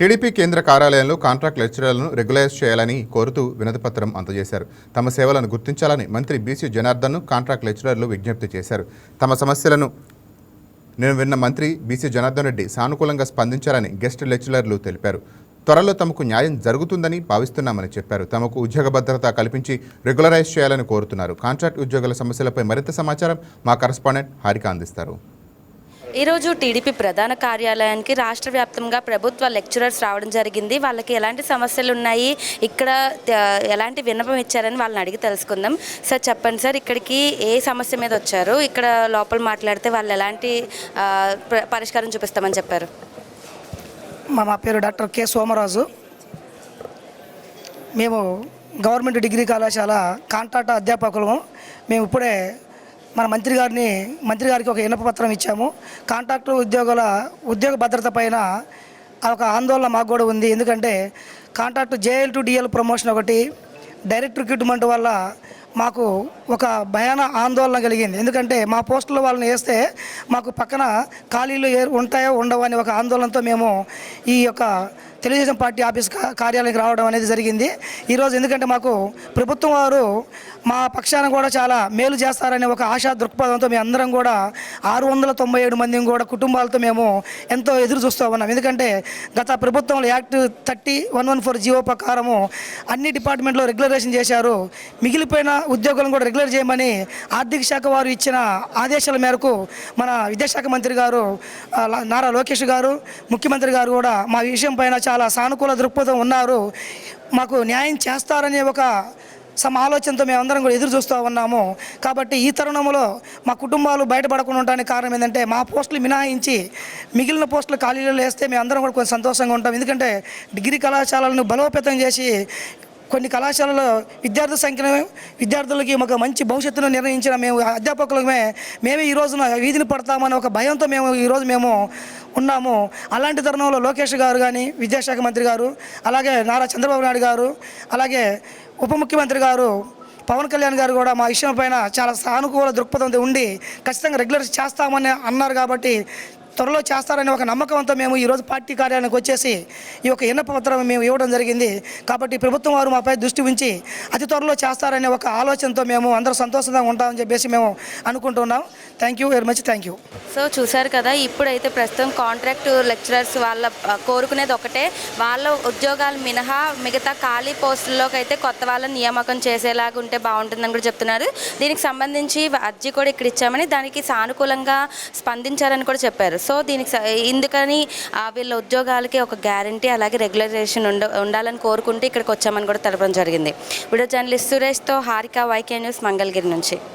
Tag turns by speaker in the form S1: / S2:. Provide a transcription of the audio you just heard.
S1: TDP కేంద్ర కార్యాలయంలో contract లెక్చరర్లను regularise చేయాలని కోరుతూ వినతిపత్రం అందజేశారు. తమ సేవలను గుర్తించాలని మంత్రి బీసీ జనార్దన్ను కాంట్రాక్ట్ లెక్చరర్లు విజ్ఞప్తి చేశారు. తమ సమస్యలను విన్న మంత్రి బీసీ జనార్దన్ రెడ్డి సానుకూలంగా స్పందించాలని గెస్ట్ లెక్చరర్లు తెలిపారు. త్వరలో తమకు న్యాయం జరుగుతుందని భావిస్తున్నామని చెప్పారు. తమకు ఉద్యోగ భద్రత కల్పించి రెగ్యులరైజ్ చేయాలని కోరుతున్నారు. కాంట్రాక్ట్ ఉద్యోగుల సమస్యలపై మరింత సమాచారం మా కరెస్పాండెంట్ హారిక అందిస్తారు.
S2: ఈరోజు టీడీపీ ప్రధాన కార్యాలయానికి రాష్ట్ర వ్యాప్తంగా ప్రభుత్వ లెక్చరర్స్ రావడం జరిగింది. వాళ్ళకి ఎలాంటి సమస్యలు ఉన్నాయి, ఇక్కడ ఎలాంటి విన్నపం ఇచ్చారని వాళ్ళని అడిగి తెలుసుకుందాం. సార్ చెప్పండి సార్, ఇక్కడికి ఏ సమస్య మీద వచ్చారు, ఇక్కడ లోపల మాట్లాడితే వాళ్ళు ఎలాంటి పరిష్కారం చూపిస్తామని చెప్పారు?
S3: మా పేరు డాక్టర్ కె సోమరాజు. మేము గవర్నమెంట్ డిగ్రీ కళాశాల కాంట్రాక్ట్ అధ్యాపకులము. మేము ఇప్పుడే మన మంత్రి గారికి ఒక విన్నపపత్రం ఇచ్చాము. కాంట్రాక్టు ఉద్యోగ భద్రత పైన ఒక ఆందోళన మాకు కూడా ఉంది. ఎందుకంటే contract JL to DL promotion ఒకటి, డైరెక్ట్ రిక్రూట్మెంట్ వల్ల మాకు ఒక భయాన ఆందోళన కలిగింది. ఎందుకంటే మా పోస్టులో వాళ్ళని వేస్తే మాకు పక్కన ఖాళీలు ఉంటాయో ఉండవో అని ఒక ఆందోళనతో మేము ఈ యొక్క తెలుగుదేశం పార్టీ ఆఫీస్ కార్యాలయానికి రావడం అనేది జరిగింది ఈరోజు. ఎందుకంటే మాకు ప్రభుత్వం వారు మా పక్షాన కూడా చాలా మేలు చేస్తారనే ఒక ఆశా దృక్పథంతో మేము అందరం కూడా 697 మంది కూడా కుటుంబాలతో మేము ఎంతో ఎదురు చూస్తూ ఉన్నాం. ఎందుకంటే గత ప్రభుత్వంలో యాక్ట్ 30-114 జీవో ప్రకారము అన్ని డిపార్ట్మెంట్లో రెగ్యులరేషన్ చేశారు. మిగిలిపోయిన ఉద్యోగులను కూడా రెగ్యులర్ చేయమని ఆర్థిక శాఖ వారు ఇచ్చిన ఆదేశాల మేరకు మన విద్యాశాఖ మంత్రి గారు నారా లోకేష్ గారు, ముఖ్యమంత్రి గారు కూడా మా విషయం పైన చాలా సానుకూల దృక్పథం ఉన్నారు. మాకు న్యాయం చేస్తారనే ఒక ఆలోచనతో మేమందరం కూడా ఎదురు చూస్తూ ఉన్నాము. కాబట్టి ఈ తరుణంలో మా కుటుంబాలు బయటపడకుండా ఉండడానికి కారణం ఏంటంటే మా పోస్టులు మినహాయించి మిగిలిన పోస్టులు ఖాళీలు వేస్తే మేమందరం కూడా కొంచెం సంతోషంగా ఉంటాం. ఎందుకంటే డిగ్రీ కళాశాలను బలోపేతం చేసి కొన్ని కళాశాలలో విద్యార్థులకి ఒక మంచి భవిష్యత్తును నిర్ణయించిన మేము అధ్యాపకులమే మేమే ఈ రోజున వీధిని పడతామని ఒక భయంతో ఈరోజు మేము ఉన్నాము. అలాంటి తరుణంలో లోకేష్ గారు కానీ, విద్యాశాఖ మంత్రి గారు, అలాగే నారా చంద్రబాబు నాయుడు గారు, అలాగే ఉప ముఖ్యమంత్రి గారు పవన్ కళ్యాణ్ గారు కూడా మా విషయం పైన చాలా సానుకూల దృక్పథంతో ఉండి ఖచ్చితంగా రెగ్యులర్ చేస్తామని అన్నారు. కాబట్టి త్వరలో చేస్తారనే ఒక నమ్మకంతో మేము ఈరోజు పార్టీ కార్యాలయానికి వచ్చేసి ఈ యొక్క విన్నపపత్రం మేము ఇవ్వడం జరిగింది. కాబట్టి ప్రభుత్వం వారు మాపై దృష్టి ఉంచి అతి త్వరలో చేస్తారనే ఒక ఆలోచనతో మేము అందరూ సంతోషంగా ఉంటామని చెప్పేసి మేము అనుకుంటున్నాం. Thank you very much. Thank you.
S2: So చూసారు కదా, ఇప్పుడైతే ప్రస్తుతం కాంట్రాక్ట్ లెక్చరర్స్ వాళ్ళ కోరుకునేది ఒకటే, వాళ్ళ ఉద్యోగాలు మినహా మిగతా ఖాళీ పోస్టుల్లోకి అయితే కొత్త వాళ్ళని నియామకం చేసేలాగా ఉంటే బాగుంటుందని కూడా చెప్తున్నారు. దీనికి సంబంధించి అర్జీ కూడా ఇక్కడ ఇచ్చామని, దానికి సానుకూలంగా స్పందించారని కూడా చెప్పారు. సో ఇందుకని వీళ్ళ ఉద్యోగాలకి ఒక గ్యారంటీ అలాగే రెగ్యులరైజేషన్ ఉండాలని కోరుకుంటూ ఇక్కడికి వచ్చామని కూడా తెలపడం జరిగింది. వీడియో జర్నలిస్ట్ సురేష్తో హారిక, YK న్యూస్, మంగళగిరి నుంచి.